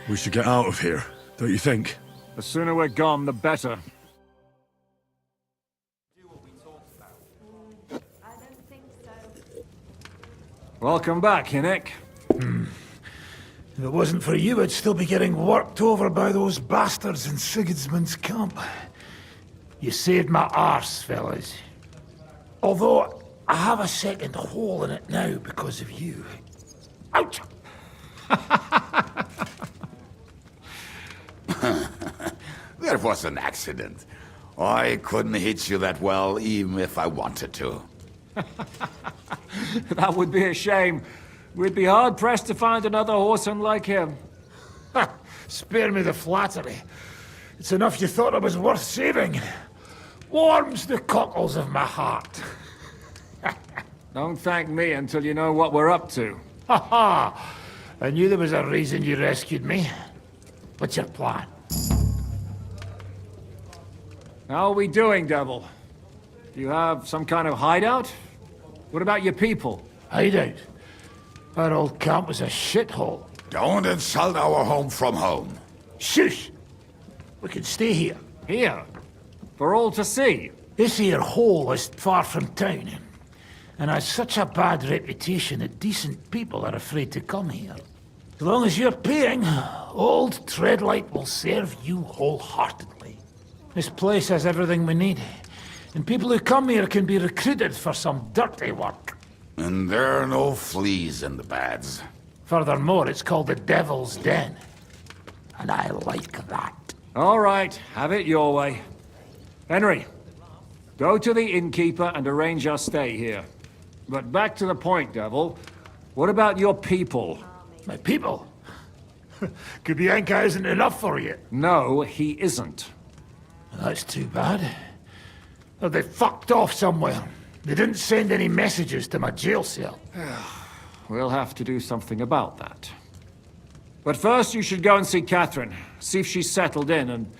We should get out of here, don't you think? The sooner we're gone, the better. I don't think so. Welcome back, Hinnick. If it wasn't for you, I'd still be getting worked over by those bastards in Sigismund's camp. You saved my arse, fellas. Although, I have a second hole in it now because of you. Ouch! There was an accident. I couldn't hit you that well, even if I wanted to. That would be a shame. We'd be hard-pressed to find another horseman like him. Spare me the flattery. It's enough you thought I was worth saving. Warms the cockles of my heart. Don't thank me until you know what we're up to. Ha ha! I knew there was a reason you rescued me. What's your plan? How are we doing, Devil? Do you have some kind of hideout? What about your people? Hideout? Our old camp was a shithole. Don't insult our home from home. Shush! We can stay here. Here? For all to see? This here hole is far from town, and has such a bad reputation that decent people are afraid to come here. As long as you're paying, old Treadlight will serve you wholeheartedly. This place has everything we need, and people who come here can be recruited for some dirty work. And there are no fleas in the beds. Furthermore, it's called the Devil's Den, and I like that. All right, have it your way. Henry, go to the innkeeper and arrange our stay here. But back to the point, Devil. What about your people? My people? Kubienka isn't enough for you. No, he isn't. That's too bad. Oh, they fucked off somewhere. They didn't send any messages to my jail cell. We'll have to do something about that. But first you should go and see Catherine. See if she's settled in and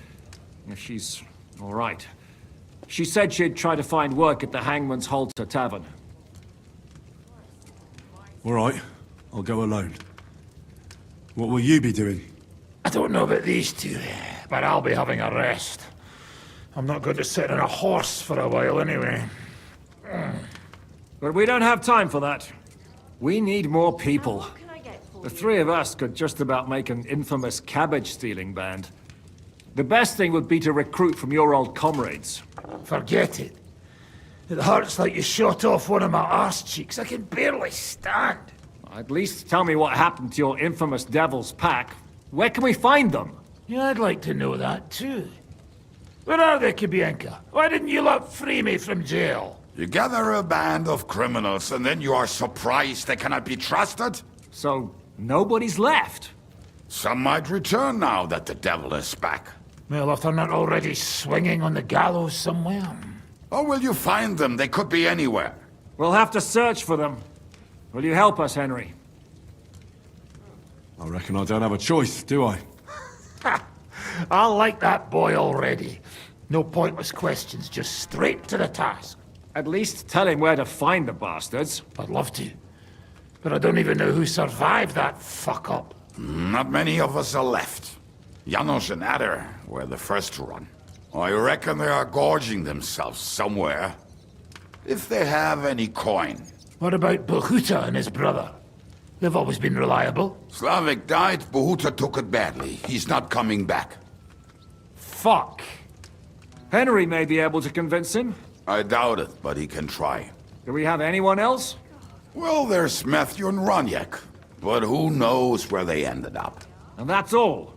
if she's all right. She said she'd try to find work at the Hangman's Halter Tavern. All right, I'll go alone. What will you be doing? I don't know about these two, but I'll be having a rest. I'm not going to sit on a horse for a while anyway. But we don't have time for that. We need more people. What can I get for The you? three of us could just about make an infamous cabbage-stealing band. The best thing would be to recruit from your old comrades. Forget it. It hurts like you shot off one of my arse cheeks. I can barely stand. At least tell me what happened to your infamous Devil's Pack. Where can we find them? Yeah, I'd like to know that too. Where are they, Kubienka? Why didn't you lot free me from jail? You gather a band of criminals and then you are surprised they cannot be trusted? So, nobody's left? Some might return now that the devil is back. Well, if they're not already swinging on the gallows somewhere. Or will you find them? They could be anywhere. We'll have to search for them. Will you help us, Henry? I reckon I don't have a choice, do I? I like that boy already. No pointless questions, just straight to the task. At least tell him where to find the bastards. I'd love to. But I don't even know who survived that fuck-up. Not many of us are left. Janos and Adder were the first to run. I reckon they are gorging themselves somewhere. If they have any coin. What about Bohuta and his brother? They've always been reliable. Slavik died, Bohuta took it badly. He's not coming back. Fuck. Henry may be able to convince him. I doubt it, but he can try. Do we have anyone else? Well, there's Matthew and Roniak, but who knows where they ended up. And that's all.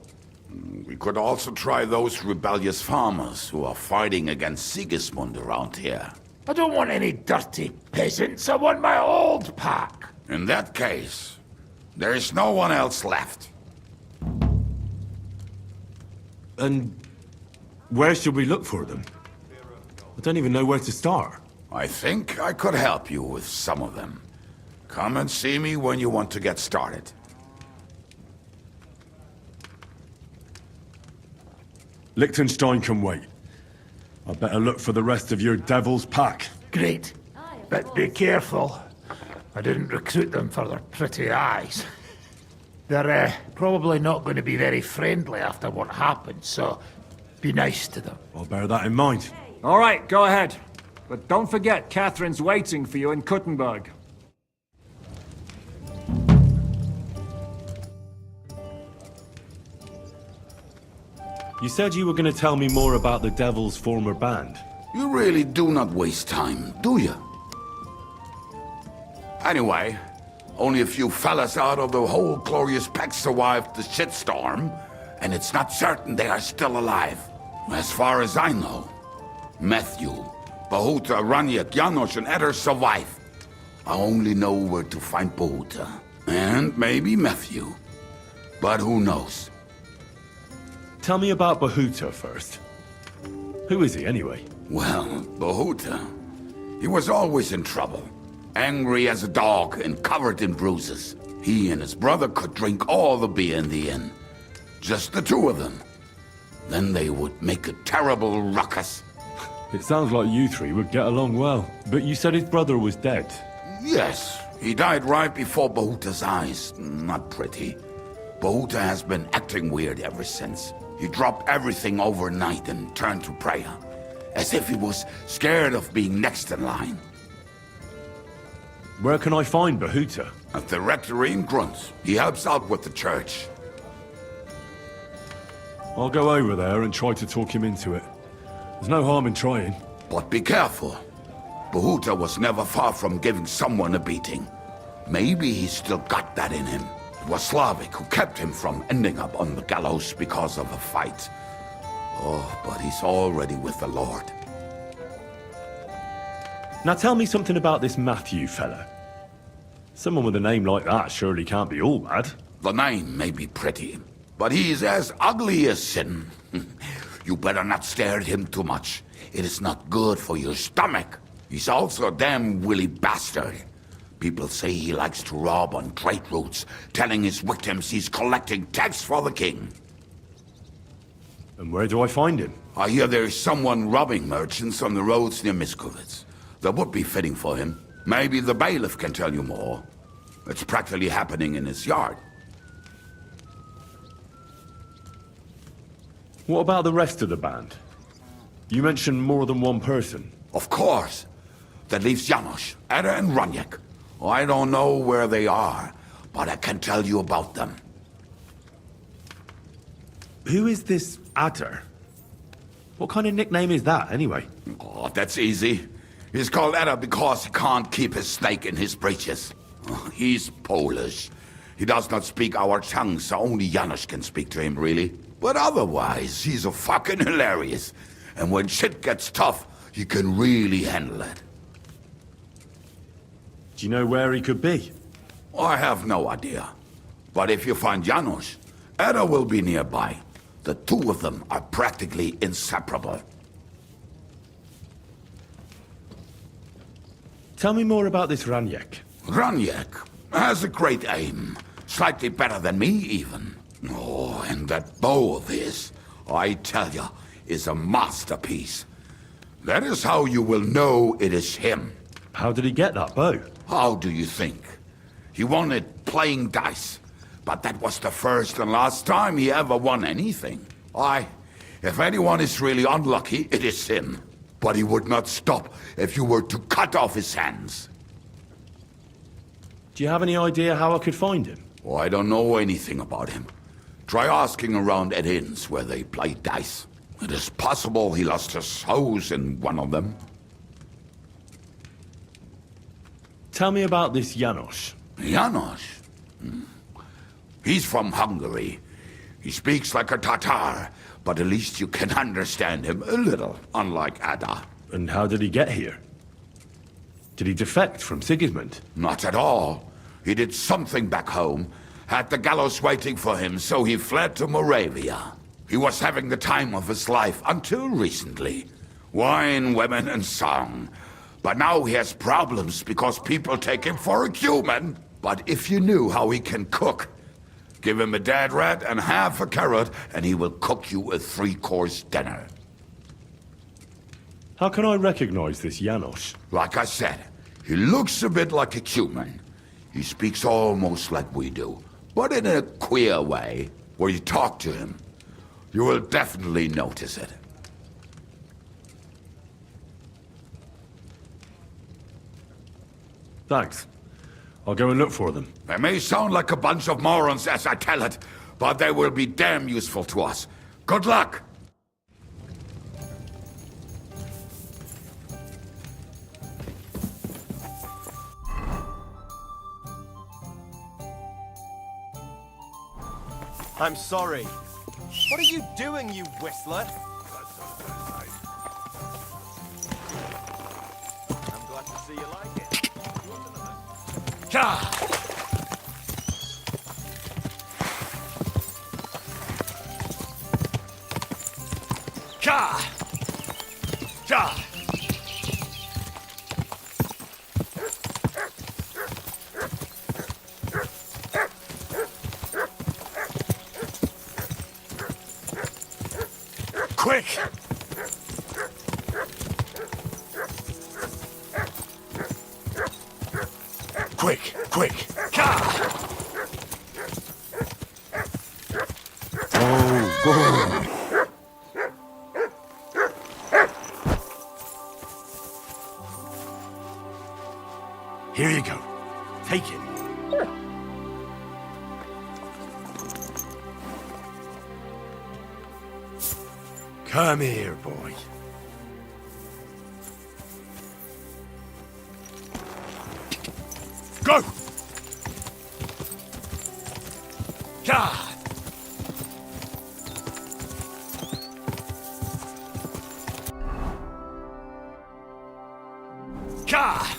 We could also try those rebellious farmers who are fighting against Sigismund around here. I don't want any dirty peasants. I want my old pack. In that case, there is no one else left. And where should we look for them? I don't even know where to start. I think I could help you with some of them. Come and see me when you want to get started. Liechtenstein can wait. I better look for the rest of your Devil's Pack. Great. But be careful. I didn't recruit them for their pretty eyes. They're probably not going to be very friendly after what happened, so be nice to them. I'll bear that in mind. All right, go ahead. But don't forget, Catherine's waiting for you in Kuttenberg. You said you were going to tell me more about the Devil's former band. You really do not waste time, do you? Anyway, only a few fellas out of the whole glorious pack survived the shitstorm, and it's not certain they are still alive. As far as I know, Matthew, Bahuta, Raniak, Janos, and Eder survive. I only know where to find Bahuta, and maybe Matthew. But who knows? Tell me about Bahuta first. Who is he, anyway? Well, Bahuta, he was always in trouble. Angry as a dog and covered in bruises. He and his brother could drink all the beer in the inn. Just the two of them. Then they would make a terrible ruckus. It sounds like you three would get along well. But you said his brother was dead. Yes, he died right before Bahuta's eyes. Not pretty. Bahuta has been acting weird ever since. He dropped everything overnight and turned to prayer. As if he was scared of being next in line. Where can I find Bahuta? At the rectory in Grunt. He helps out with the church. I'll go over there and try to talk him into it. There's no harm in trying. But be careful. Bahuta was never far from giving someone a beating. Maybe he's still got that in him. It was Slavic who kept him from ending up on the gallows because of a fight. Oh, but he's already with the Lord. Now tell me something about this Matthew fella. Someone with a name like that surely can't be all bad. The name may be pretty, but he's as ugly as sin. You better not stare at him too much. It is not good for your stomach. He's also a damn willy bastard. People say he likes to rob on trade routes, telling his victims he's collecting tax for the king. And where do I find him? I hear there is someone robbing merchants on the roads near Miskovitz. That would be fitting for him. Maybe the bailiff can tell you more. It's practically happening in his yard. What about the rest of the band? You mentioned more than one person. Of course. That leaves Janos, Eder, and Raniak. I don't know where they are, but I can tell you about them. Who is this Adder? What kind of nickname is that, anyway? Oh, that's easy. He's called Eder because he can't keep his snake in his breeches. He's Polish. He does not speak our tongue, so only Janos can speak to him, really. But otherwise, he's a fucking hilarious. And when shit gets tough, he can really handle it. Do you know where he could be? I have no idea. But if you find Janos, Eder will be nearby. The two of them are practically inseparable. Tell me more about this Raniak. Raniak has a great aim. Slightly better than me, even. Oh, and that bow of his, I tell ya, is a masterpiece. That is how you will know it is him. How did he get that bow? How do you think? He won it playing dice. But that was the first and last time he ever won anything. If anyone is really unlucky, it is him. But he would not stop if you were to cut off his hands. Do you have any idea how I could find him? Oh, I don't know anything about him. Try asking around at inns where they play dice. It is possible he lost his hose in one of them. Tell me about this Janos. Janos? He's from Hungary. He speaks like a Tatar, but at least you can understand him a little, unlike Ada. And how did he get here? Did he defect from Sigismund? Not at all. He did something back home, had the gallows waiting for him, so he fled to Moravia. He was having the time of his life until recently. Wine, women, and song. But now he has problems because people take him for a human. But if you knew how he can cook, give him a dead rat and half a carrot, and he will cook you a 3-course dinner. How can I recognize this Janos? Like I said, he looks a bit like a human. He speaks almost like we do, but in a queer way, where you talk to him. You will definitely notice it. Thanks. I'll go and look for them. They may sound like a bunch of morons as I tell it, but they will be damn useful to us. Good luck! I'm sorry. What are you doing, you whistler? I'm glad to see you like it. Ka! Ka! Ka! Quick! Quick! Quick! Ka! Here you go. Take it. Come here, boy. Go! Ka! Ka!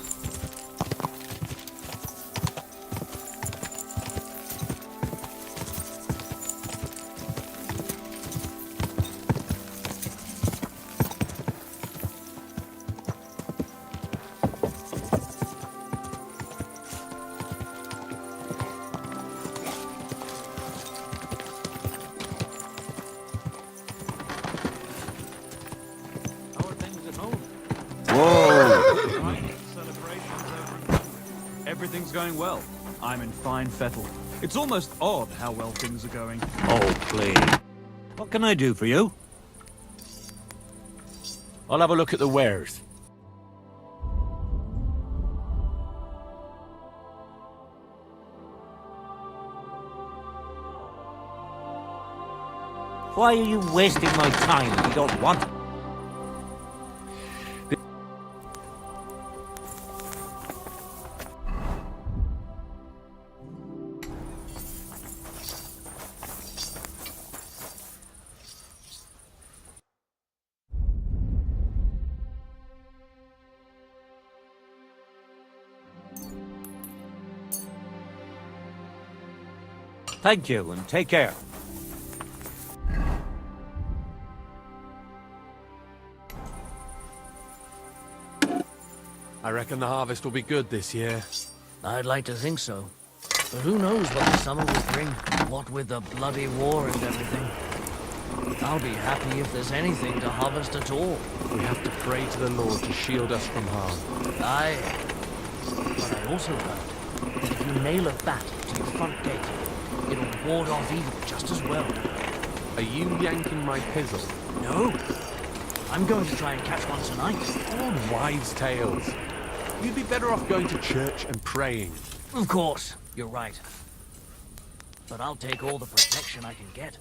Everything's going well. I'm in fine fettle. It's almost odd how well things are going. Oh, please. What can I do for you? I'll have a look at the wares. Why are you wasting my time if you don't want it? Thank you, and take care. I reckon the harvest will be good this year. I'd like to think so. But who knows what the summer will bring, what with the bloody war and everything. I'll be happy if there's anything to harvest at all. We have to pray to the Lord to shield us from harm. Aye. But I also heard that if you nail a bat to your front gate, it'll ward off evil just as well. Are you yanking my pizzle? No. I'm going to try and catch one tonight. All wives' tales. You'd be better off going to church and praying. Of course, you're right. But I'll take all the protection I can get.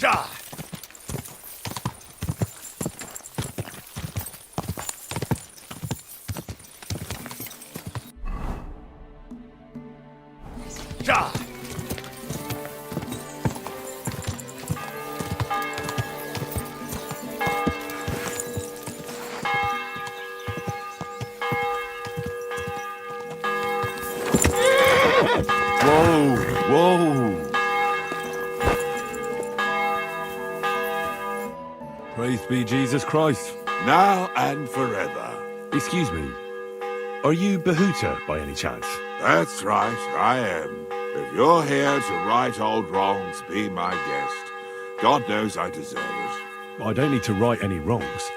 Die! Die! Whoa, whoa. Praise be Jesus Christ. Now and forever. Excuse me. Are you Bahuta by any chance? That's right, I am. If you're here to right old wrongs, be my guest. God knows I deserve it. I don't need to right any wrongs.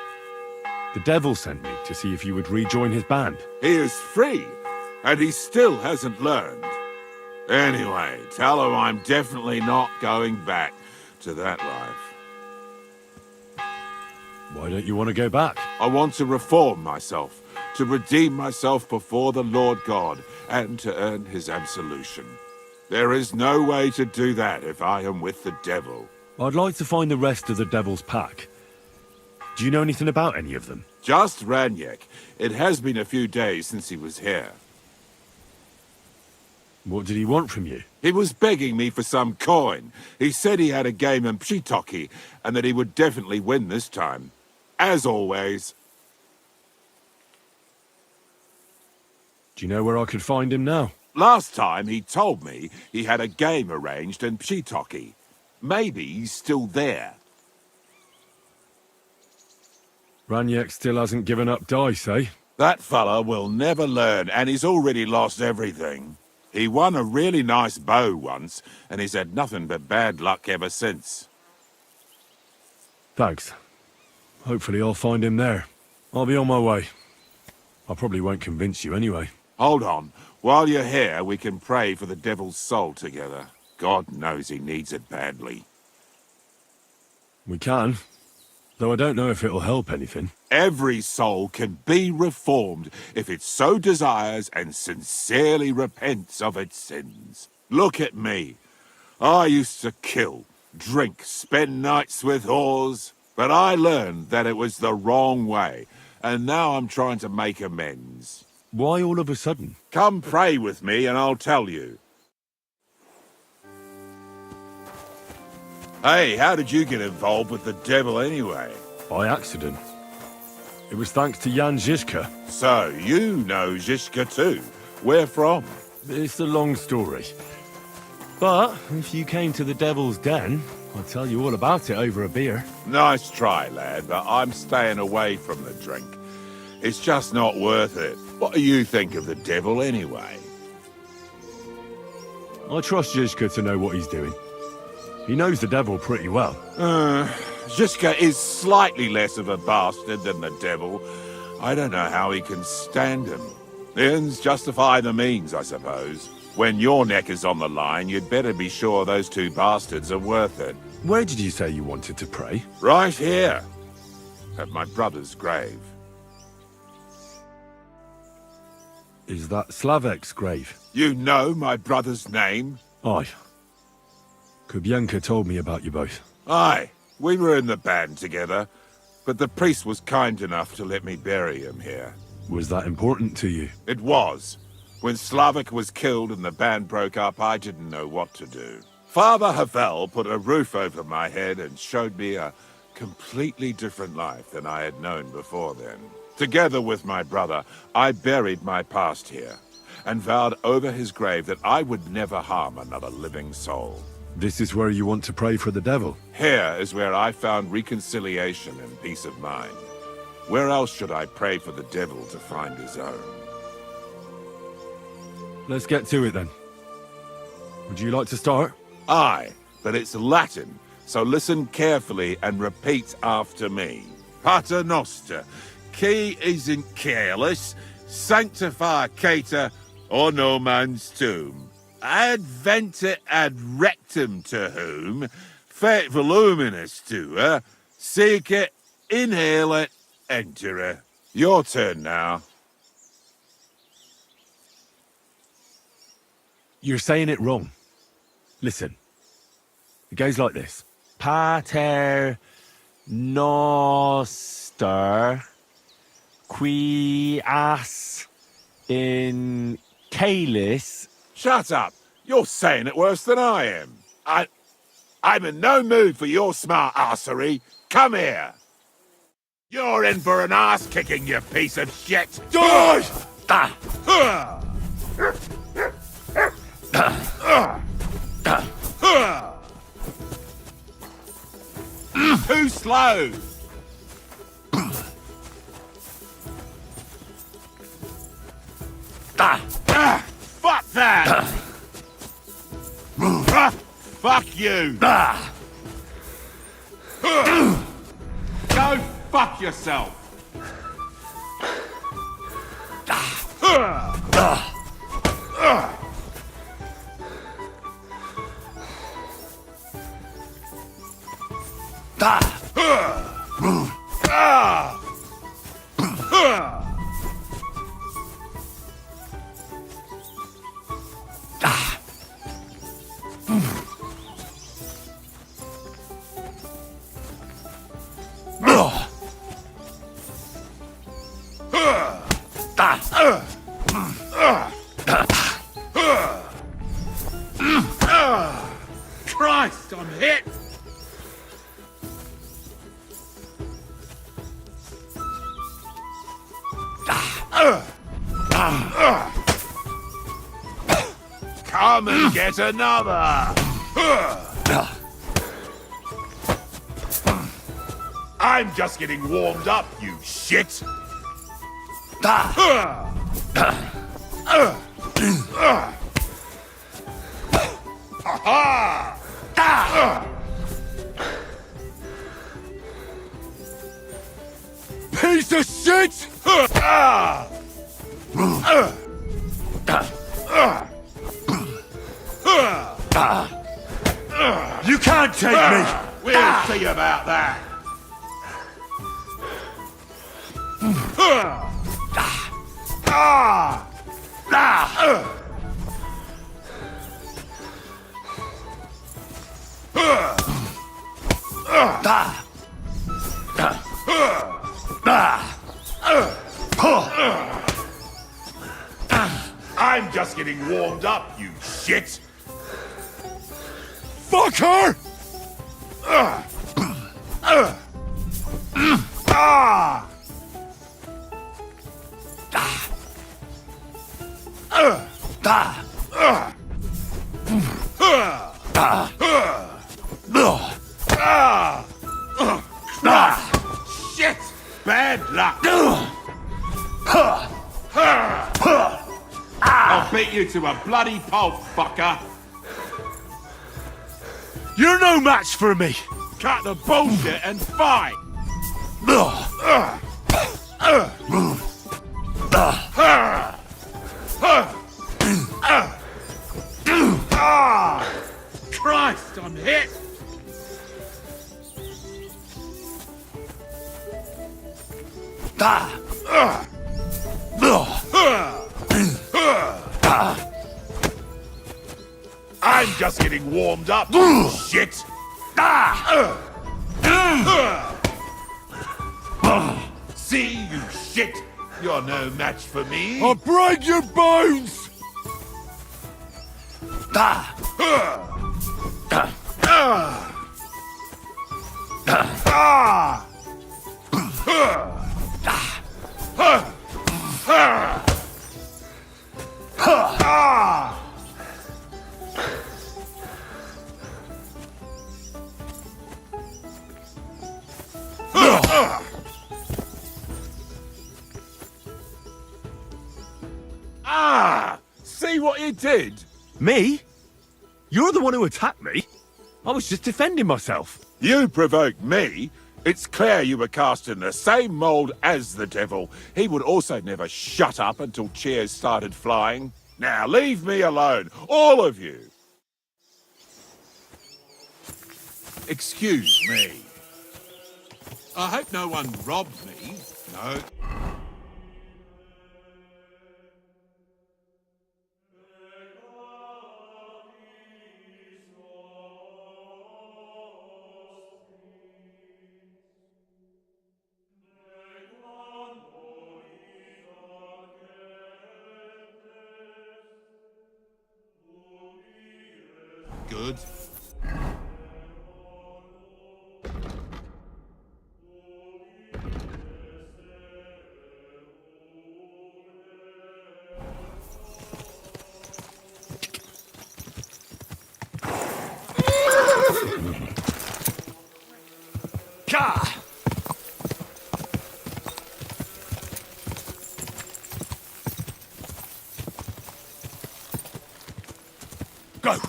The devil sent me to see if you would rejoin his band. He is free, and he still hasn't learned. Anyway, tell him I'm definitely not going back to that life. Why don't you want to go back? I want to reform myself, to redeem myself before the Lord God, and to earn his absolution. There is no way to do that if I am with the devil. I'd like to find the rest of the devil's pack. Do you know anything about any of them? Just Ranyek. It has been a few days since he was here. What did he want from you? He was begging me for some coin. He said he had a game in Pshitoki, and that he would definitely win this time. As always. Do you know where I could find him now? Last time he told me he had a game arranged in Pshitoki. Maybe he's still there. Ranyek still hasn't given up dice, eh? That fella will never learn, and he's already lost everything. He won a really nice bow once, and he's had nothing but bad luck ever since. Thanks. Hopefully I'll find him there. I'll be on my way. I probably won't convince you anyway. Hold on. While you're here, we can pray for the devil's soul together. God knows he needs it badly. We can. Though I don't know if it'll help anything. Every soul can be reformed if it so desires and sincerely repents of its sins. Look at me. I used to kill, drink, spend nights with whores, but I learned that it was the wrong way, and now I'm trying to make amends. Why all of a sudden? Come pray with me and I'll tell you. Hey, how did you get involved with the devil anyway? By accident. It was thanks to Jan Žižka. So, you know Žižka too. Where from? It's a long story. But if you came to the Devil's Den, I'll tell you all about it over a beer. Nice try, lad, but I'm staying away from the drink. It's just not worth it. What do you think of the devil anyway? I trust Žižka to know what he's doing. He knows the devil pretty well. Žižka is slightly less of a bastard than the devil. I don't know how he can stand him. The ends justify the means, I suppose. When your neck is on the line, you'd better be sure those two bastards are worth it. Where did you say you wanted to pray? Right here. At my brother's grave. Is that Slavek's grave? You know my brother's name? Aye. Kubienka told me about you both. Aye. We were in the band together, but the priest was kind enough to let me bury him here. Was that important to you? It was. When Slavik was killed and the band broke up, I didn't know what to do. Father Havel put a roof over my head and showed me a completely different life than I had known before then. Together with my brother, I buried my past here, and vowed over his grave that I would never harm another living soul. This is where you want to pray for the devil? Here is where I found reconciliation and peace of mind. Where else should I pray for the devil to find his own? Let's get to it then. Would you like to start? Aye, but it's Latin, so listen carefully and repeat after me. Pater Noster, qui is in caelus, sanctificata onoman's tomb. Adventet ad rectum to whom, fet voluminous tuer, secet, inhalet, enterer. Your turn now. You're saying it wrong. Listen. It goes like this. Pater Noster qui as in calis. Shut up! You're saying it worse than I am. I'm in no mood for your smart arsery. Come here! You're in for an ass-kicking, you piece of shit! Too slow! Fuck that! Fuck you! Go fuck yourself! Christ, I'm hit! Come and get another! I'm just getting warmed up, you shit! Piece of shit! You can't take me! We'll see about that! I'm just getting warmed up, you shit! Fuck her! Shit! Bad luck! I'll beat you to a bloody pulp, fucker! You're no match for me! Cut the bullshit and fight! Christ, I'm hit! I'm just getting warmed up, you shit! See, you shit! You're no match for me! I'll break your bones! See what you did? Me? You're the one who attacked me. I was just defending myself. You provoked me. It's clear you were cast in the same mould as the devil. He would also never shut up until cheers started flying. Now leave me alone, all of you. Excuse me. I hope no one robbed me. No. Good. Ka! Go!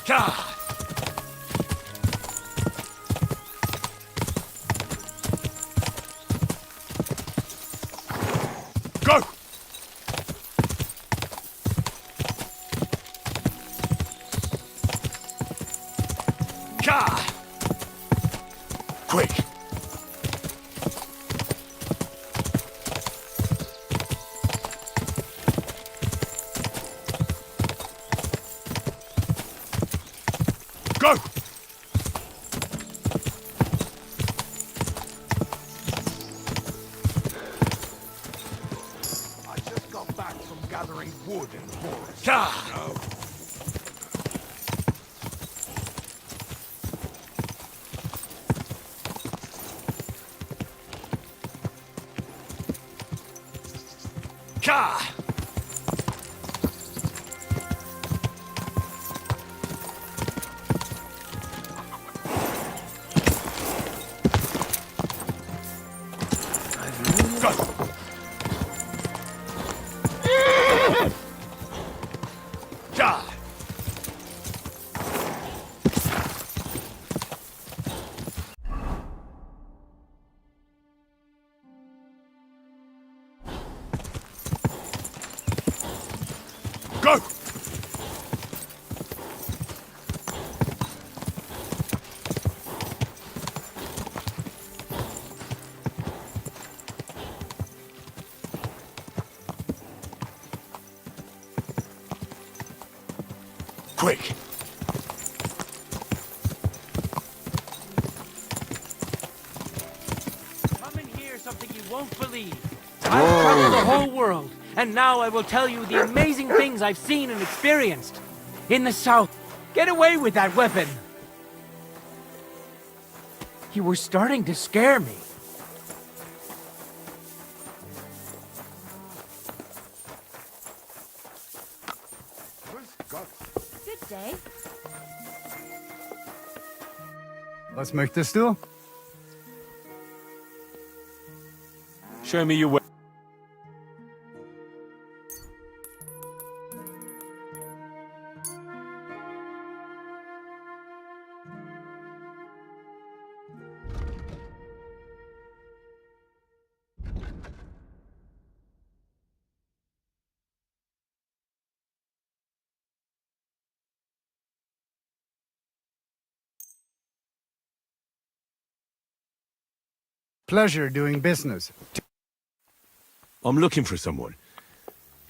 Ka! Go! Ka! Quick! Go! I just got back from gathering wood in the forest. Ka! No. Ka! Ka! Go! Quick! Come and hear something you won't believe. I've traveled the whole world, and now I will tell you the amazing things I've seen and experienced. In the south, get away with that weapon! You were starting to scare me. Good day. Was möchtest du? Show me your way. Pleasure doing business. I'm looking for someone.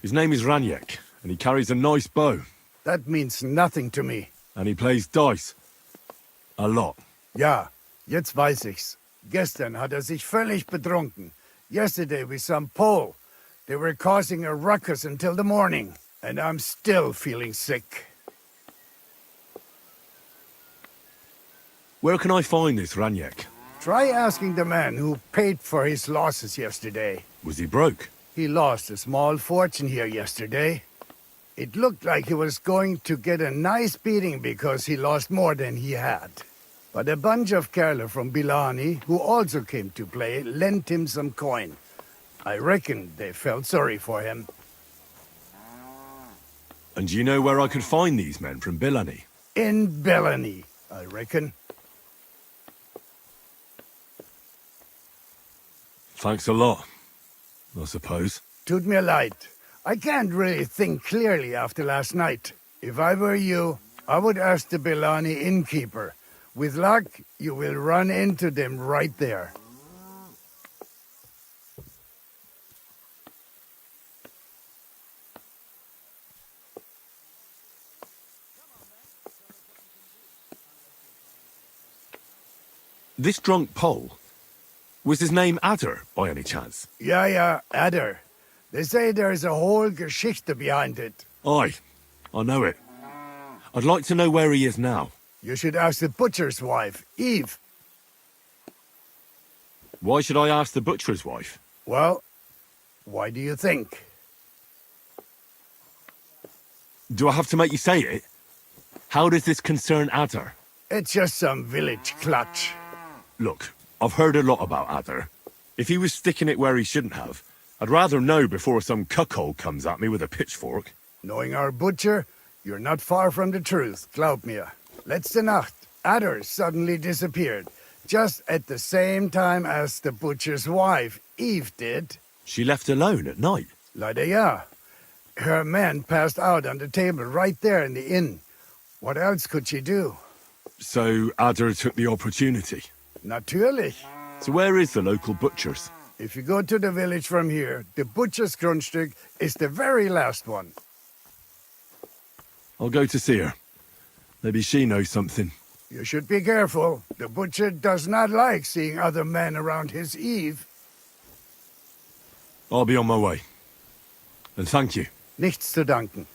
His name is Raniek, and he carries a nice bow. That means nothing to me. And he plays dice. A lot. Ja, jetzt weiß ich's. Gestern hat sich völlig betrunken. Yesterday with some Pole. They were causing a ruckus until the morning. And I'm still feeling sick. Where can I find this Raniek? Try asking the man who paid for his losses yesterday. Was he broke? He lost a small fortune here yesterday. It looked like he was going to get a nice beating because he lost more than he had. But a bunch of Kerler from Bilani, who also came to play, lent him some coin. I reckon they felt sorry for him. And do you know where I could find these men from Bilani? In Bilani, I reckon. Thanks a lot, I suppose. Tut mir leid. I can't really think clearly after last night. If I were you, I would ask the Bilani innkeeper. With luck, you will run into them right there. This drunk Pole, Was his name Adder, by any chance? Yeah, Adder. They say there's a whole Geschichte behind it. Aye, I know it. I'd like to know where he is now. You should ask the butcher's wife, Eve. Why should I ask the butcher's wife? Well, why do you think? Do I have to make you say it? How does this concern Adder? It's just some village clutch. Look, I've heard a lot about Adder. If he was sticking it where he shouldn't have, I'd rather know before some cuckold comes at me with a pitchfork. Knowing our butcher, you're not far from the truth, glaub mir. Letzte Nacht, Adder suddenly disappeared, just at the same time as the butcher's wife, Eve, did. She left alone at night? Leider ja. Her men passed out on the table right there in the inn. What else could she do? So Adder took the opportunity? Natürlich. So where is the local butcher's? If you go to the village from here, the butcher's Grundstück is the very last one. I'll go to see her. Maybe she knows something. You should be careful. The butcher does not like seeing other men around his Eve. I'll be on my way. And thank you. Nichts zu danken.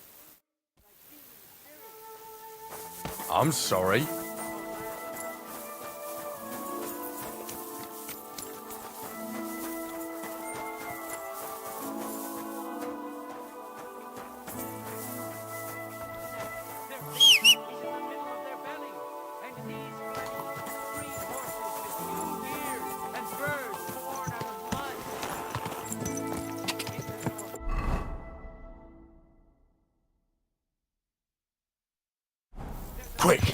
I'm sorry. Quick!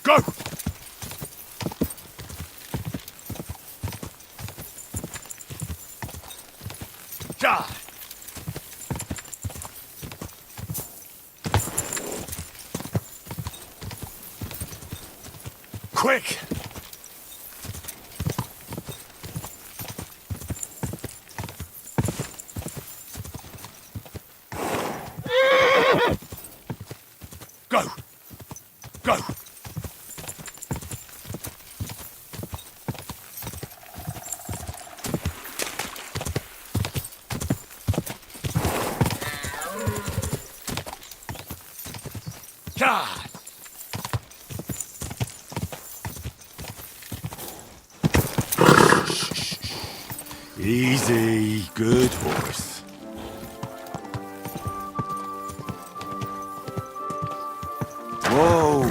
Go! Ja! Quick! Go! Go! God! Easy, good horse. Whoa!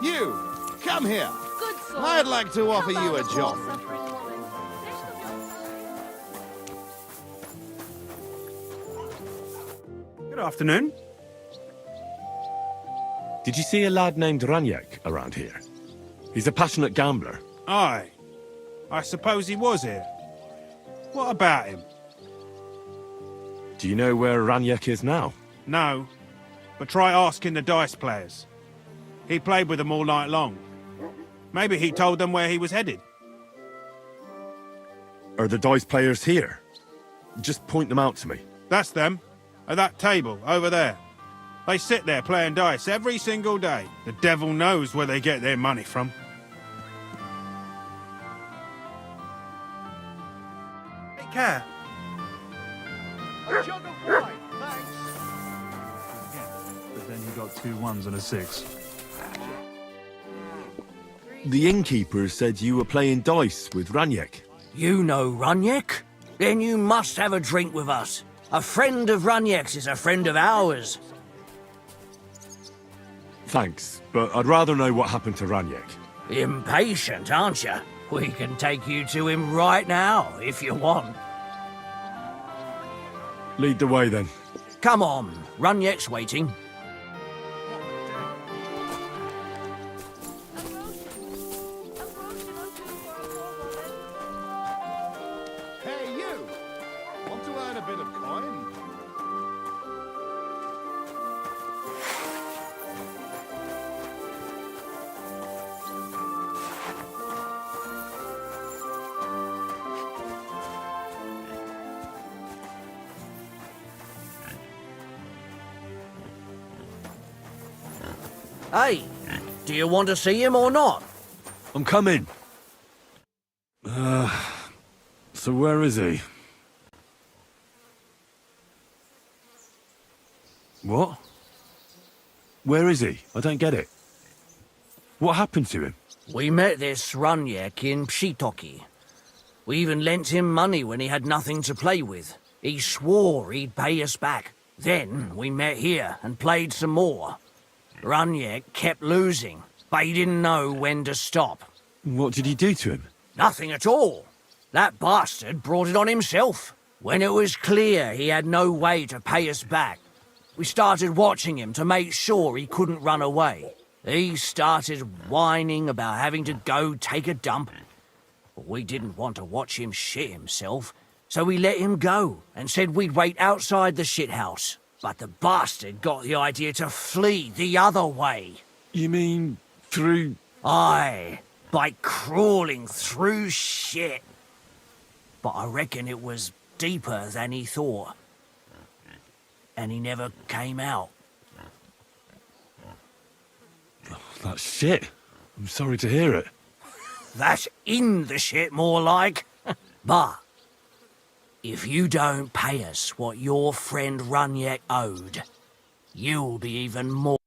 You, come here. Good sword. I'd like to offer Come you a out, poor job. suffering woman. Good afternoon. Did you see a lad named Raniak around here? He's a passionate gambler. Aye. I suppose he was here. What about him? Do you know where Raniak is now? No. But try asking the dice players. He played with them all night long. Maybe he told them where he was headed. Are the dice players here? Just point them out to me. That's them. At that table, over there. They sit there playing dice every single day. The devil knows where they get their money from. Take care. A jug of wine, thanks. But then you got 2 1s and a 6. The innkeeper said you were playing dice with Raniak. You know Runyek? Then you must have a drink with us. A friend of Runyek's is a friend of ours. Thanks, but I'd rather know what happened to Raniak. Impatient, aren't you? We can take you to him right now, if you want. Lead the way then. Come on, Runyek's waiting. Hey, you. Want to earn a bit of coin? Hey, do you want to see him or not? I'm coming. So where is he? What? Where is he? I don't get it. What happened to him? We met this Runyak in Pshitoki. We even lent him money when he had nothing to play with. He swore he'd pay us back. Then we met here and played some more. Runyak kept losing, but he didn't know when to stop. What did he do to him? Nothing at all. That bastard brought it on himself. When it was clear he had no way to pay us back, we started watching him to make sure he couldn't run away. He started whining about having to go take a dump. But we didn't want to watch him shit himself, so we let him go and said we'd wait outside the shithouse. But the bastard got the idea to flee the other way. You mean through... Aye, by crawling through shit. But I reckon it was deeper than he thought. And he never came out. That's shit. I'm sorry to hear it. That's in the shit, more like. But if you don't pay us what your friend Runyak owed, you'll be even more...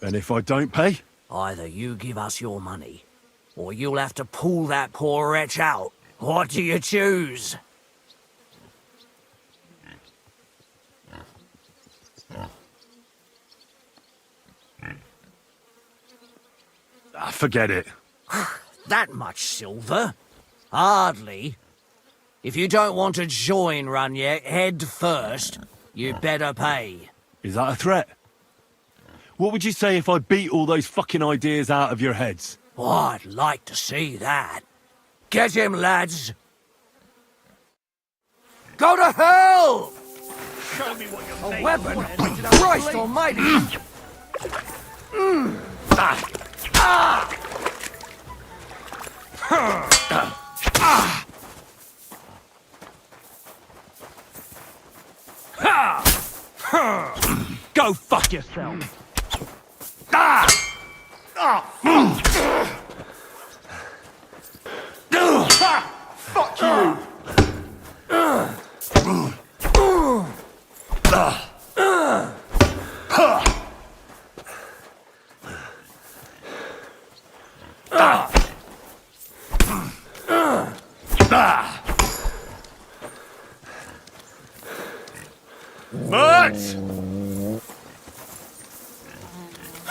And if I don't pay? Either you give us your money, or you'll have to pull that poor wretch out. What do you choose? Forget it. That much silver? Hardly. If you don't want to join Runye head first, you better pay. Is that a threat? What would you say if I beat all those fucking ideas out of your heads? Oh, I'd like to see that. Get him, lads! Go to hell! Show me what you're A made weapon? of. Christ almighty! Go fuck yourself. Fuck you!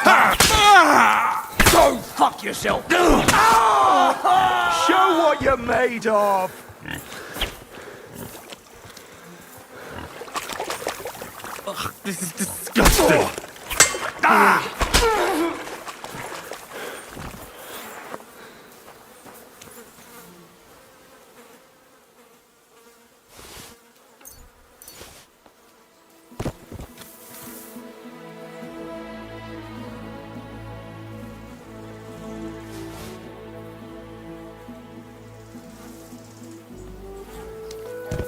But Go fuck yourself! Show what you're made of! this is disgusting.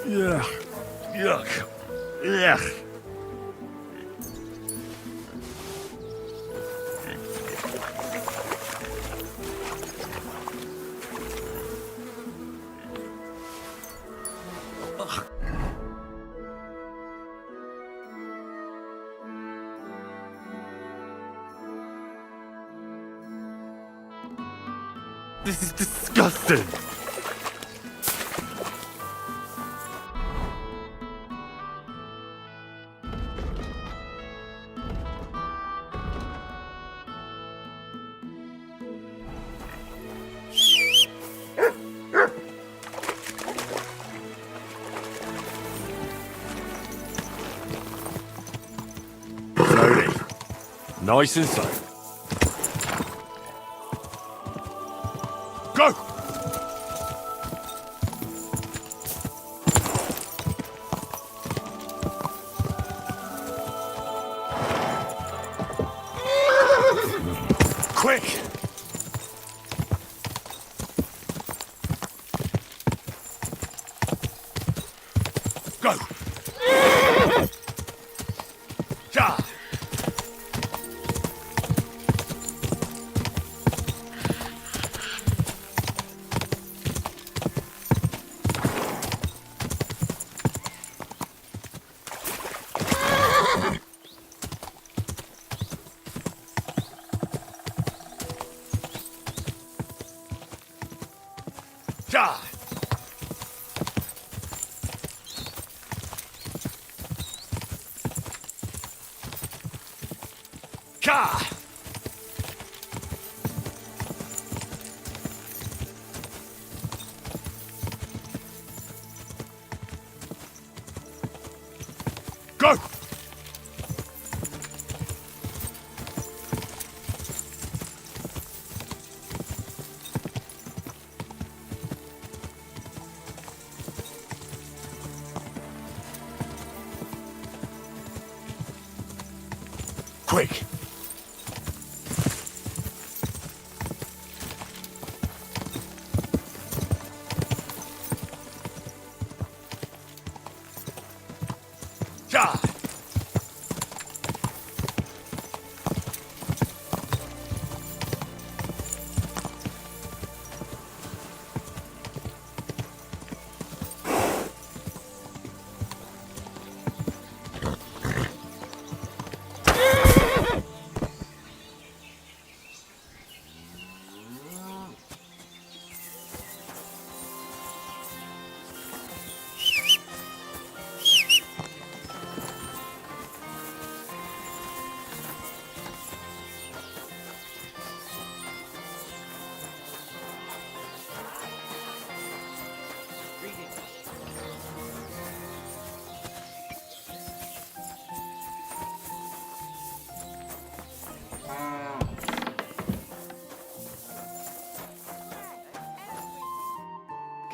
Yuck. Yuck. Yuck. This is disgusting. Slowly. Nice and slow. Go! Quick! Go! Ja! Ja! Ka! Go! Quick! Ja!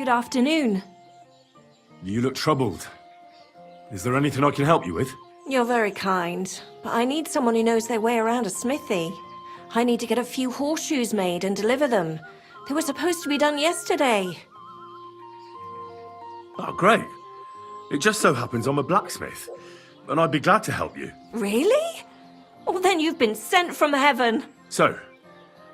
Good afternoon. You look troubled. Is there anything I can help you with? You're very kind, but I need someone who knows their way around a smithy. I need to get a few horseshoes made and deliver them. They were supposed to be done yesterday. Oh, great. It just so happens I'm a blacksmith, and I'd be glad to help you. Really? Oh, then you've been sent from heaven. So,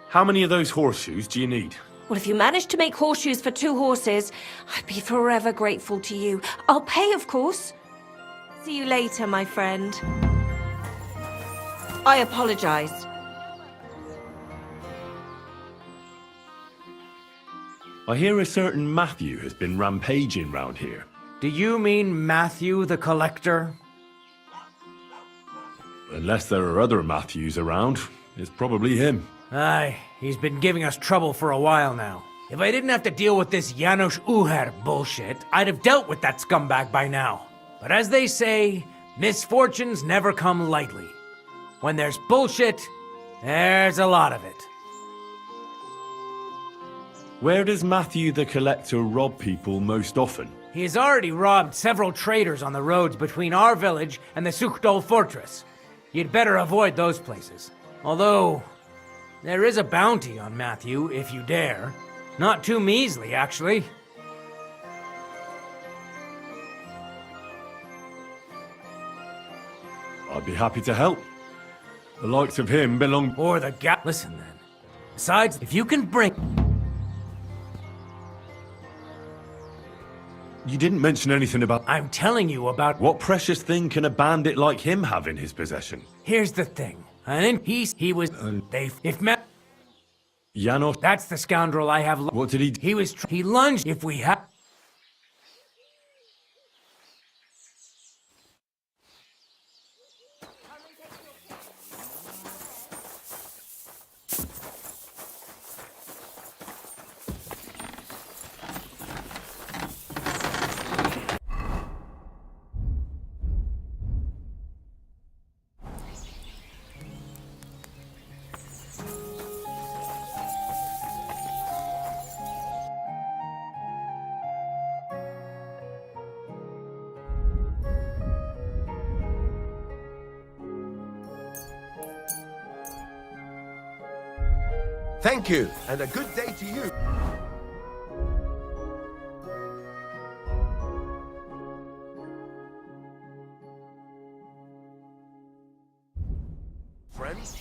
how many of those horseshoes do you need? Well, if you manage to make horseshoes for 2 horses, I'd be forever grateful to you. I'll pay, of course. See you later, my friend. I apologize. I hear a certain Matthew has been rampaging round here. Do you mean Matthew the Collector? Unless there are other Matthews around, it's probably him. Aye, he's been giving us trouble for a while now. If I didn't have to deal with this Janos Uher bullshit, I'd have dealt with that scumbag by now. But as they say, misfortunes never come lightly. When there's bullshit, there's a lot of it. Where does Matthew the Collector rob people most often? He has already robbed several traders on the roads between our village and the Suchdol fortress. You'd better avoid those places. Although, there is a bounty on Matthew, if you dare. Not too measly, actually. I'd be happy to help. The likes of him belong... Or the Listen, then. Besides, if you can bring... You didn't mention anything about... I'm telling you about... What precious thing can a bandit like him have in his possession? Here's the thing. I think he was... If Matt... Janos... That's the scoundrel I have... What did he... He lunged if we had... Thank you, and a good day to you. Friends?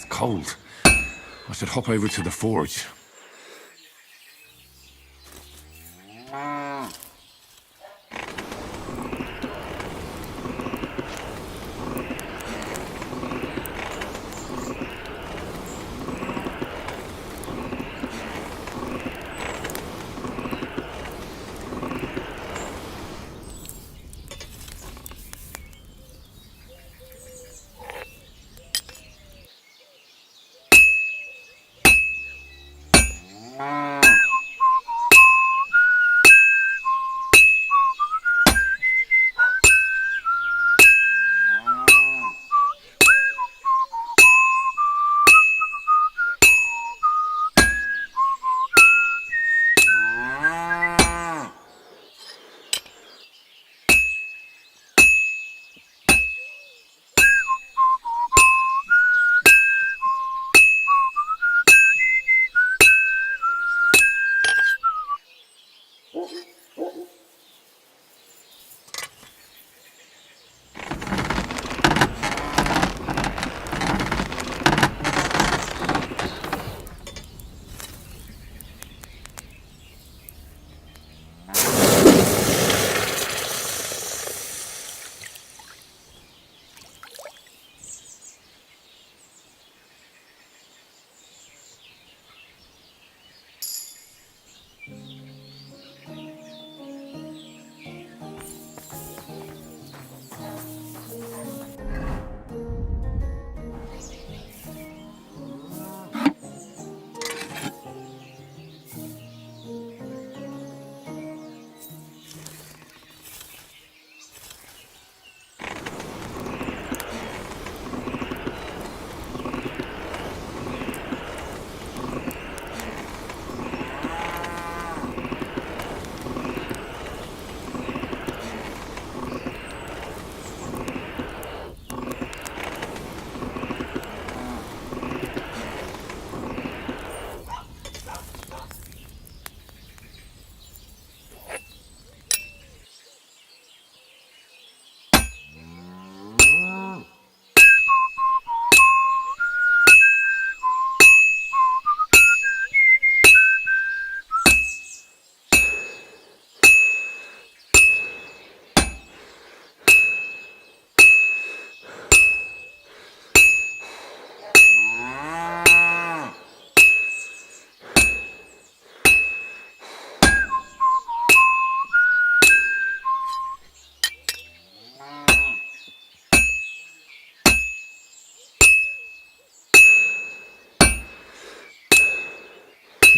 Cold. I should hop over to the forge.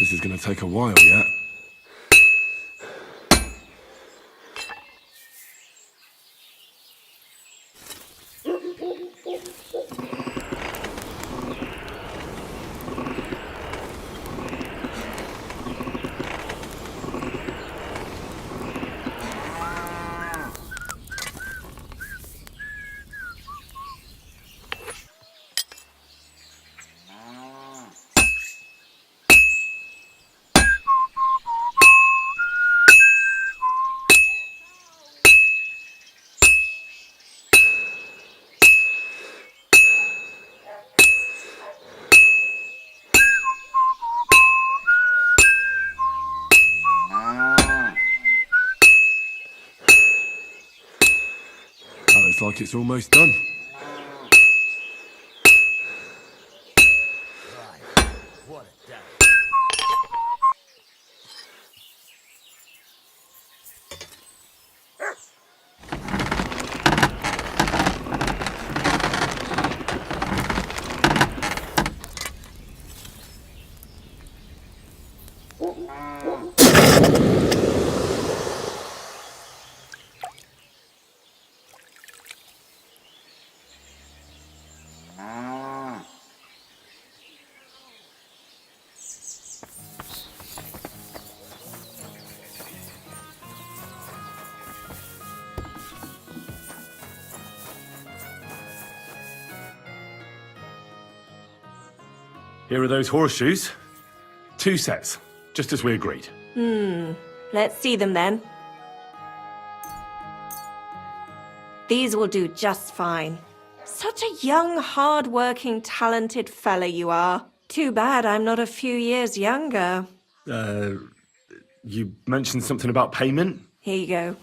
This is going to take a while yet. Looks like it's almost done. Here are those horseshoes. 2 sets, just as we agreed. Let's see them then. These will do just fine. Such a young, hard-working, talented fella you are. Too bad I'm not a few years younger. You mentioned something about payment? Here you go.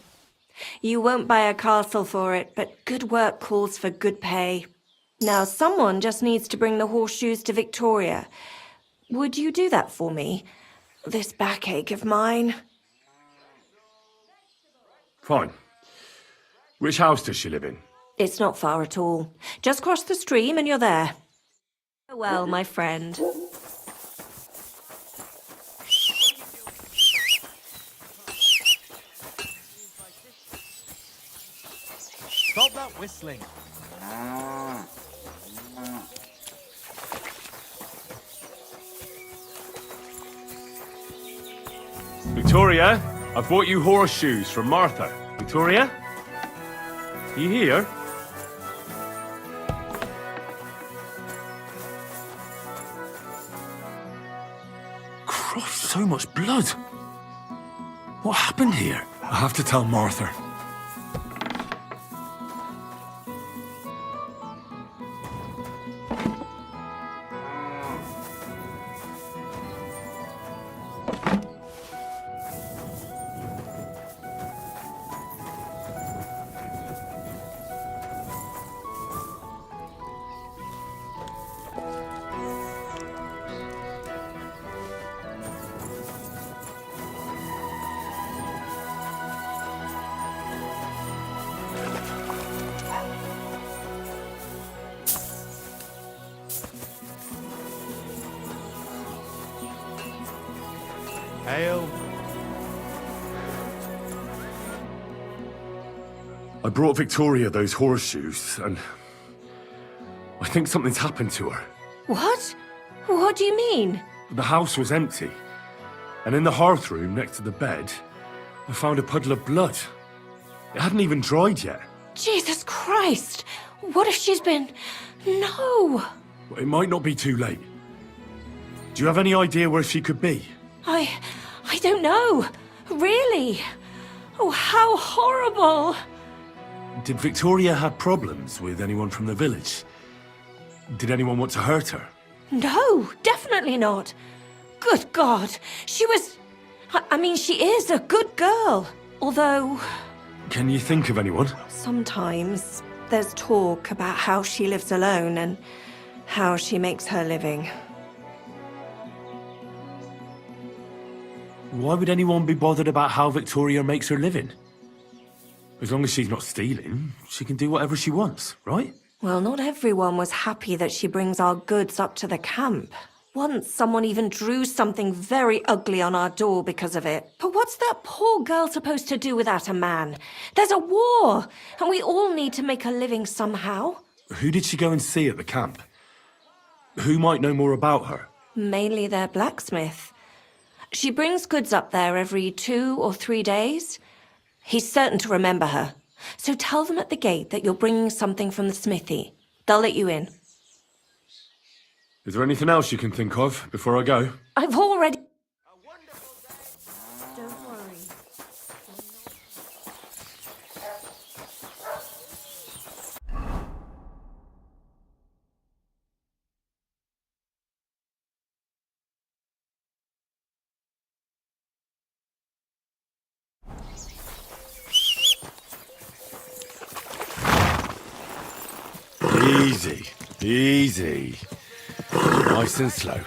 You won't buy a castle for it, but good work calls for good pay. Now, someone just needs to bring the horseshoes to Victoria. Would you do that for me? This backache of mine. Fine. Which house does she live in? It's not far at all. Just cross the stream and you're there. Well, my friend. Stop that whistling. Victoria, I bought you horseshoes from Martha. Victoria? You here? Christ, so much blood. What happened here? I have to tell Martha. Ale. I brought Victoria those horseshoes, and I think something's happened to her. What? What do you mean? The house was empty, and in the hearth room next to the bed, I found a puddle of blood. It hadn't even dried yet. Jesus Christ! What if she's been... No! It might not be too late. Do you have any idea where she could be? I don't know. Really? Oh, how horrible! Did Victoria have problems with anyone from the village? Did anyone want to hurt her? No, definitely not. Good God, she was... I mean, she is a good girl. Although... Can you think of anyone? Sometimes there's talk about how she lives alone and how she makes her living. Why would anyone be bothered about how Victoria makes her living? As long as she's not stealing, she can do whatever she wants, right? Well, not everyone was happy that she brings our goods up to the camp. Once someone even drew something very ugly on our door because of it. But what's that poor girl supposed to do without a man? There's a war, and we all need to make a living somehow. Who did she go and see at the camp? Who might know more about her? Mainly their blacksmith. She brings goods up there every 2 or 3 days. He's certain to remember her. So tell them at the gate that you're bringing something from the smithy. They'll let you in. Is there anything else you can think of before I go? I've already... Don't worry. Easy, easy. Nice and slow.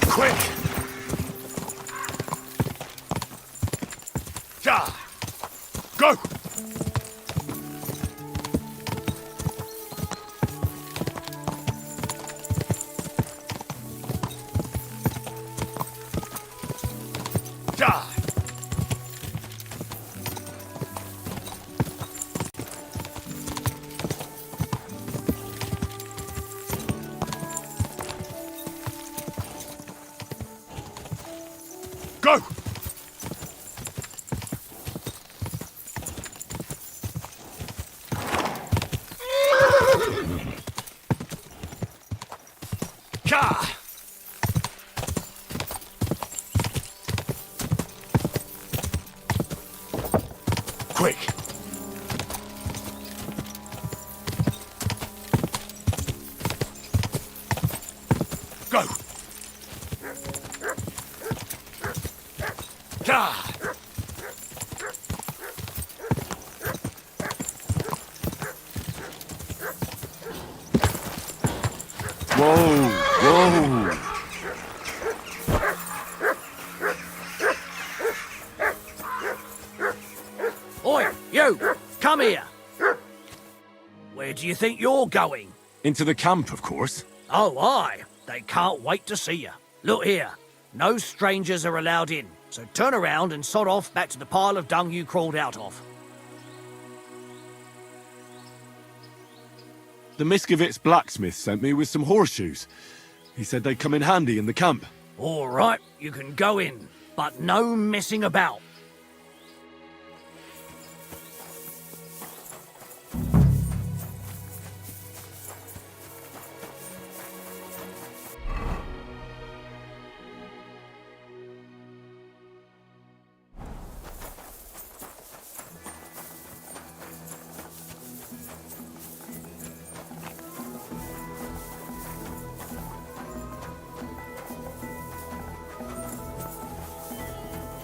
Quick! Ja! Go! Ja! Go! Ja! Quick! Go! Ja! Whoa, whoa. Oi, you! Come here! Where do you think you're going? Into the camp, of course. Oh, aye. They can't wait to see you. Look here. No strangers are allowed in, so turn around and sod off back to the pile of dung you crawled out of. The Miskovitz blacksmith sent me with some horseshoes. He said they'd come in handy in the camp. All right, you can go in, but no messing about.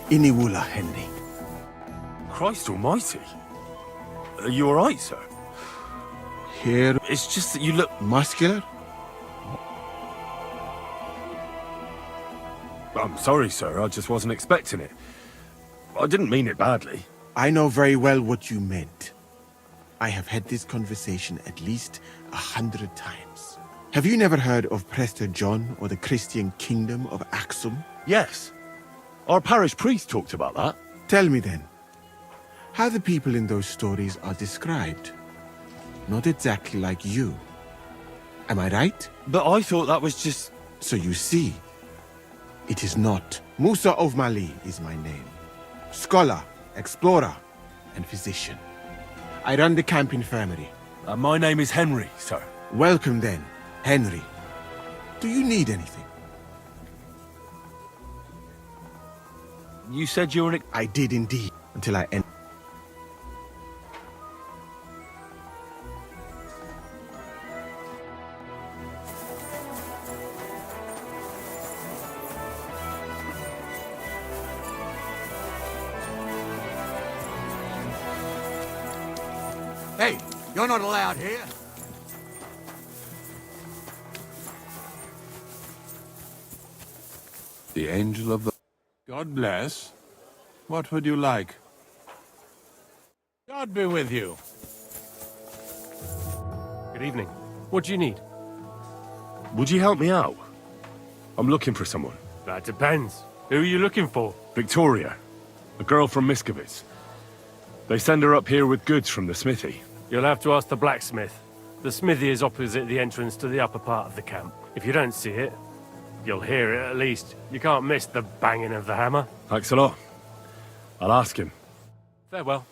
Iniwula, Henry. Christ almighty. Are you alright, sir? Here, It's just that you look... muscular? I'm sorry, sir. I just wasn't expecting it. I didn't mean it badly. I know very well what you meant. I have had this conversation at least 100 times. Have you never heard of Prester John or the Christian kingdom of Axum? Yes. Our parish priest talked about that. Tell me then, how the people in those stories are described. Not exactly like you. Am I right? But I thought that was just... So you see, it is not. Musa of Mali is my name. Scholar, explorer, and physician. I run the camp infirmary. my name is Henry, sir. Welcome then, Henry. Do you need anything? You said you were an... I did indeed, until I ended. You're not allowed here. The angel of the... God bless. What would you like? God be with you. Good evening. What do you need? Would you help me out? I'm looking for someone. That depends. Who are you looking for? Victoria, a girl from Miskovitz. They send her up here with goods from the smithy. You'll have to ask the blacksmith. The smithy is opposite the entrance to the upper part of the camp. If you don't see it, you'll hear it at least. You can't miss the banging of the hammer. Thanks a lot. I'll ask him. Farewell.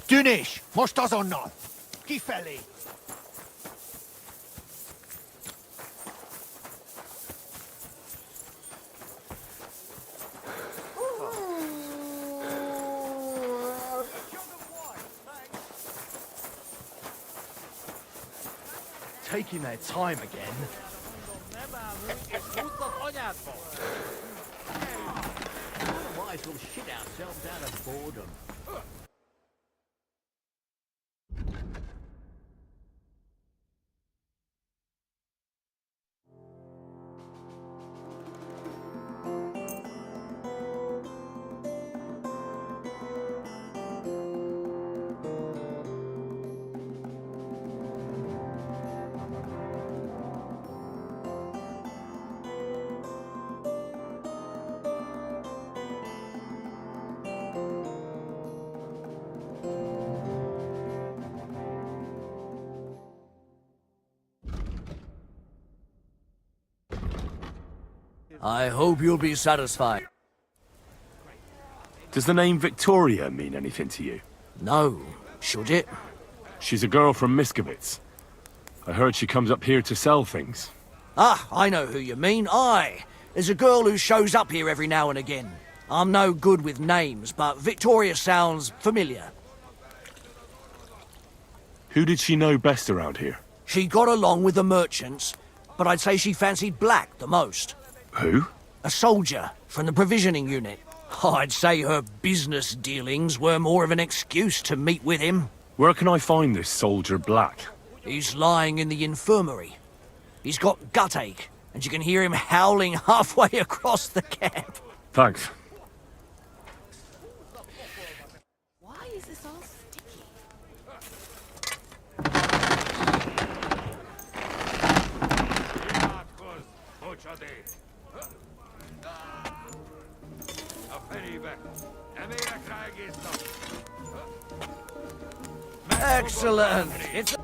Dünisch, most azonnal! Kifelé! Taking their time again. Might as well shit ourselves out of boredom. I hope you'll be satisfied. Does the name Victoria mean anything to you? No. Should it? She's a girl from Miskovitz. I heard she comes up here to sell things. Ah, I know who you mean. Aye. There's a girl who shows up here every now and again. I'm no good with names, but Victoria sounds familiar. Who did she know best around here? She got along with the merchants, but I'd say she fancied Black the most. Who? A soldier from the provisioning unit. I'd say her business dealings were more of an excuse to meet with him. Where can I find this soldier Black? He's lying in the infirmary. He's got gut ache, and you can hear him howling halfway across the camp. Thanks. Why is this all sticky? Excellent. It's a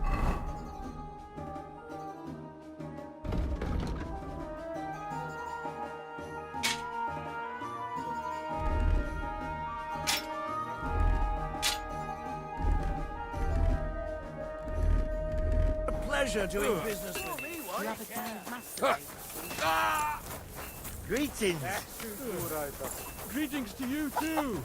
pleasure doing business with you. Greetings! Greetings to you too.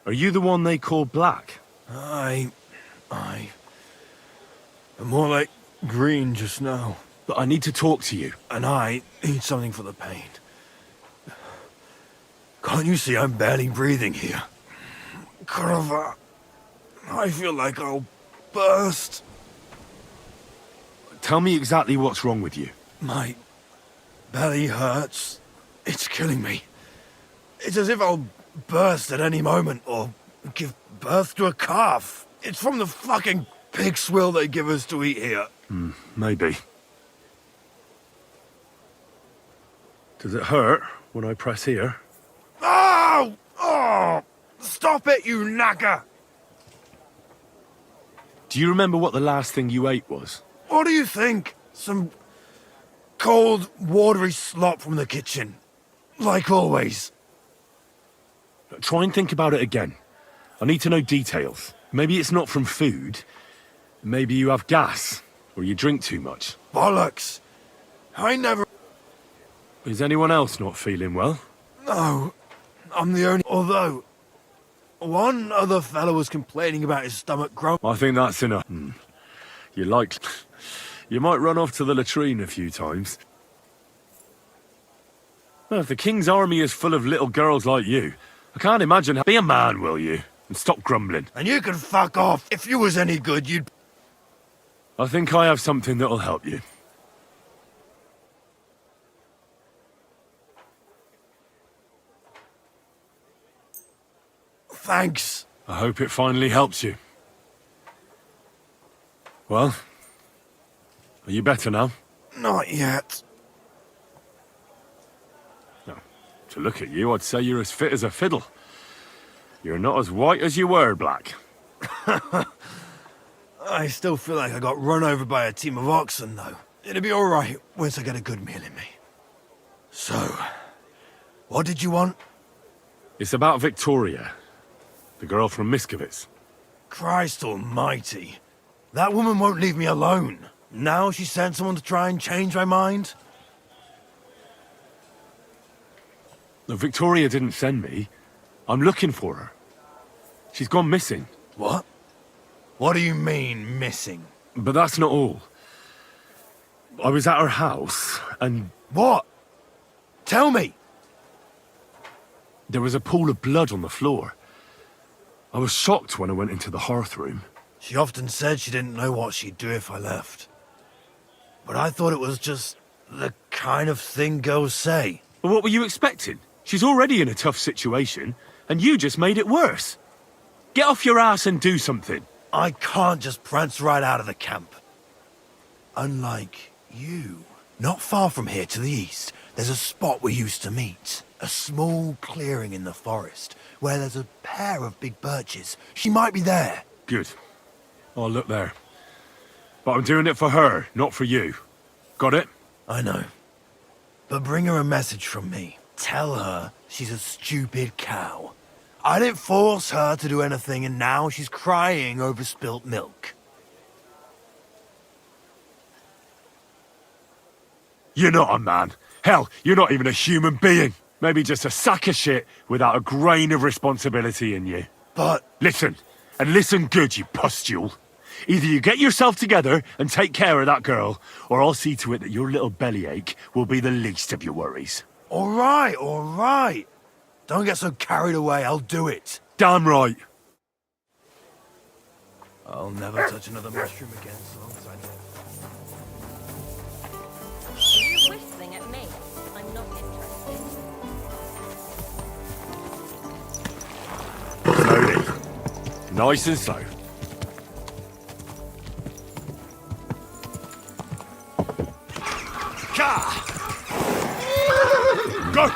Are you the one they call Black? I'm more like green just now. But I need to talk to you. And I need something for the pain. Can't you see I'm barely breathing here? Kurva, I feel like I'll burst. Tell me exactly what's wrong with you. My belly hurts. It's killing me. It's as if I'll burst at any moment or give birth to a calf. It's from the fucking pig swill they give us to eat here. Maybe. Does it hurt? when I press here. Oh! Oh! Stop it, you knacker! Do you remember what the last thing you ate was? What do you think? Some cold, watery slop from the kitchen. Like always. Try and think about it again. I need to know details. Maybe it's not from food. Maybe you have gas, or you drink too much. Bollocks! I never... Is anyone else not feeling well? No, I'm the only... Although, one other fellow was complaining about his stomach growing. I think that's enough. You like... You might run off to the latrine a few times. Well, if the King's army is full of little girls like you, I can't imagine... Be a man, will you? And stop grumbling. And you can fuck off. If you was any good, you'd... I think I have something that'll help you. Thanks. I hope it finally helps you. Well, are you better now? Not yet. No. To look at you, I'd say you're as fit as a fiddle. You're not as white as you were, Black. I still feel like I got run over by a team of oxen, though. It'll be alright once I get a good meal in me. So, what did you want? It's about Victoria, the girl from Miskovitz. Christ almighty. That woman won't leave me alone. Now she sent someone to try and change my mind? No, Victoria didn't send me. I'm looking for her. She's gone missing. What? What do you mean, missing? But that's not all. I was at her house, and... What? Tell me! There was a pool of blood on the floor. I was shocked when I went into the hearth room. She often said she didn't know what she'd do if I left. But I thought it was just the kind of thing girls say. But what were you expecting? She's already in a tough situation, and you just made it worse. Get off your ass and do something. I can't just prance right out of the camp. Unlike you. Not far from here to the east, there's a spot we used to meet. A small clearing in the forest, where there's a pair of big birches. She might be there. Good. I'll look there. But I'm doing it for her, not for you. Got it? I know. But bring her a message from me. Tell her she's a stupid cow. I didn't force her to do anything, and now she's crying over spilt milk. You're not a man. Hell, you're not even a human being. Maybe just a sack of shit without a grain of responsibility in you. But... Listen, and listen good, you pustule. Either you get yourself together and take care of that girl, or I'll see to it that your little bellyache will be the least of your worries. All right. Don't get so carried away, I'll do it. Damn right. I'll never touch another mushroom again so long as I live. Are you whistling at me? I'm not interested. Slowly. Nice and slow. Go!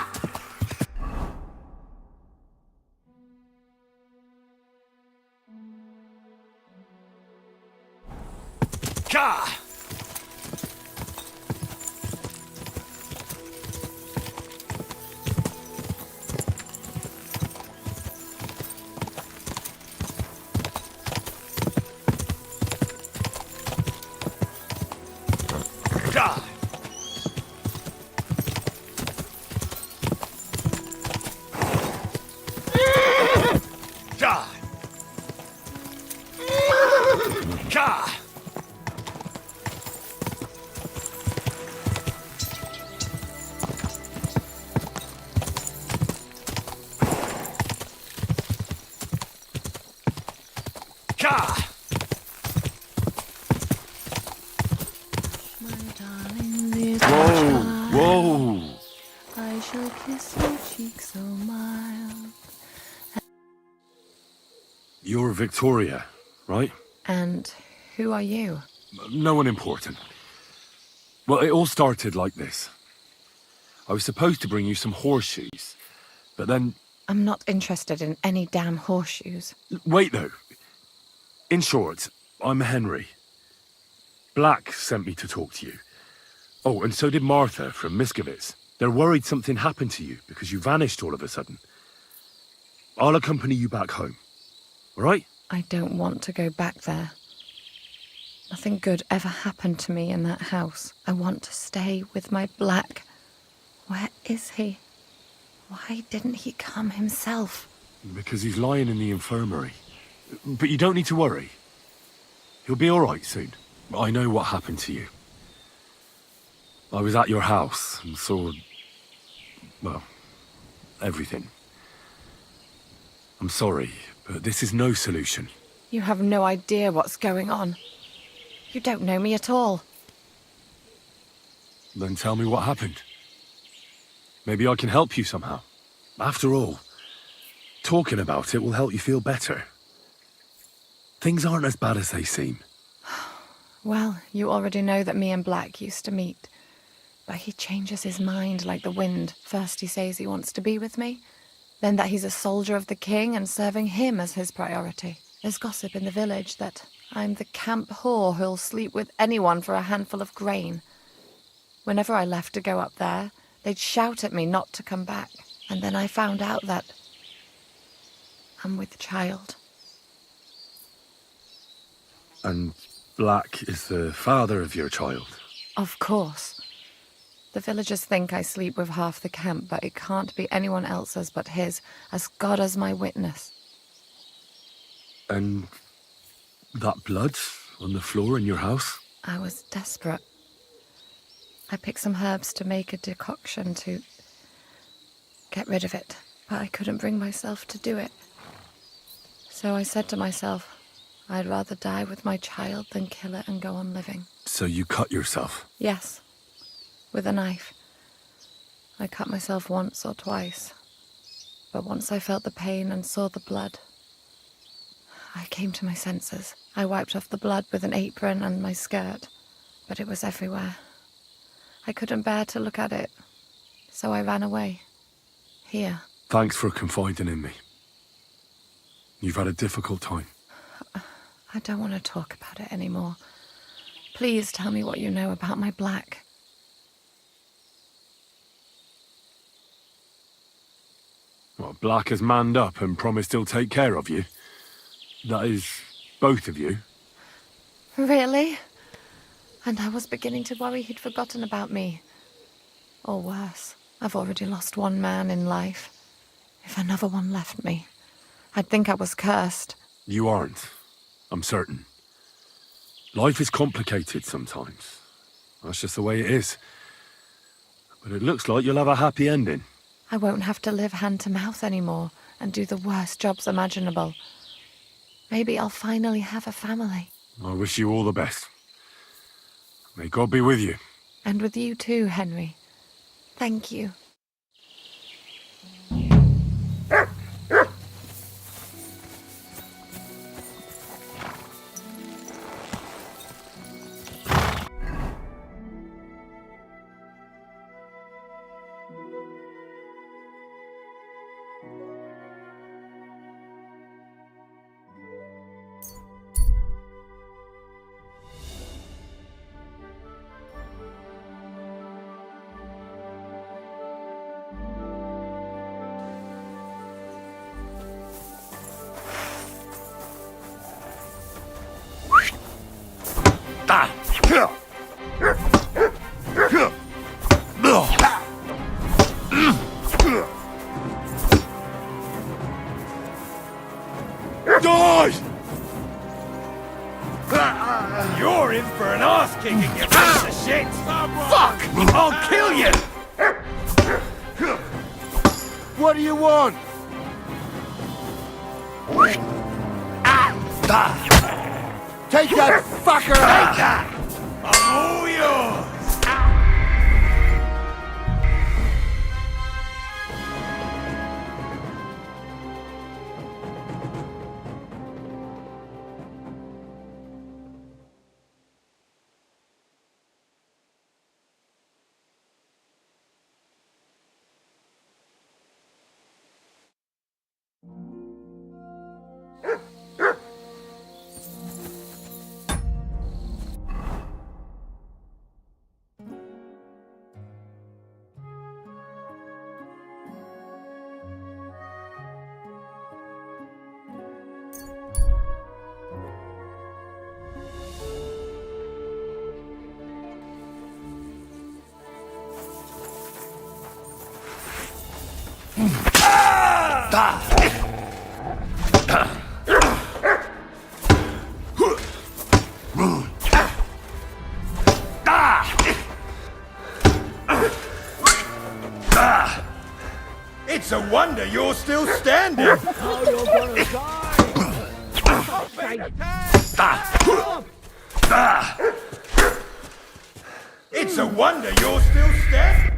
Whoa! I shall kiss your cheek so mild. You're Victoria, right? And who are you? No one important. Well, it all started like this. I was supposed to bring you some horseshoes, but then... I'm not interested in any damn horseshoes. Wait, though. In short, I'm Henry. Black sent me to talk to you. Oh, and so did Martha from Miskovitz. They're worried something happened to you because you vanished all of a sudden. I'll accompany you back home. All right? I don't want to go back there. Nothing good ever happened to me in that house. I want to stay with my Black. Where is he? Why didn't he come himself? Because he's lying in the infirmary. But you don't need to worry. He'll be all right soon. I know what happened to you. I was at your house and saw... well, everything. I'm sorry, but this is no solution. You have no idea what's going on. You don't know me at all. Then tell me what happened. Maybe I can help you somehow. After all, talking about it will help you feel better. Things aren't as bad as they seem. Well, you already know that me and Black used to meet. But he changes his mind like the wind. First he says he wants to be with me, then that he's a soldier of the king and serving him as his priority. There's gossip in the village that I'm the camp whore who'll sleep with anyone for a handful of grain. Whenever I left to go up there, they'd shout at me not to come back. And then I found out that I'm with child. And Black is the father of your child? Of course. The villagers think I sleep with half the camp, but it can't be anyone else's but his, as God is my witness. And that blood on the floor in your house? I was desperate. I picked some herbs to make a decoction to get rid of it, but I couldn't bring myself to do it. So I said to myself, I'd rather die with my child than kill it and go on living. So you cut yourself? Yes, with a knife. I cut myself once or twice, but once I felt the pain and saw the blood, I came to my senses. I wiped off the blood with an apron and my skirt, but it was everywhere. I couldn't bear to look at it, so I ran away. Here. Thanks for confiding in me. You've had a difficult time. I don't want to talk about it anymore. Please tell me what you know about my Black. Well, Black has manned up and promised he'll take care of you. That is, both of you. Really? And I was beginning to worry he'd forgotten about me. Or worse, I've already lost one man in life. If another one left me, I'd think I was cursed. You aren't. I'm certain. Life is complicated sometimes. That's just the way it is. But it looks like you'll have a happy ending. I won't have to live hand to mouth anymore and do the worst jobs imaginable. Maybe I'll finally have a family. I wish you all the best. May God be with you. And with you too, Henry. Thank you. You're in for an ass kicking, you piece of shit! Fuck! I'll kill you! What do you want? Take that fucker out! I'm all yours! It's a wonder you're still standing. Now you're gonna die. It's a wonder you're still standing.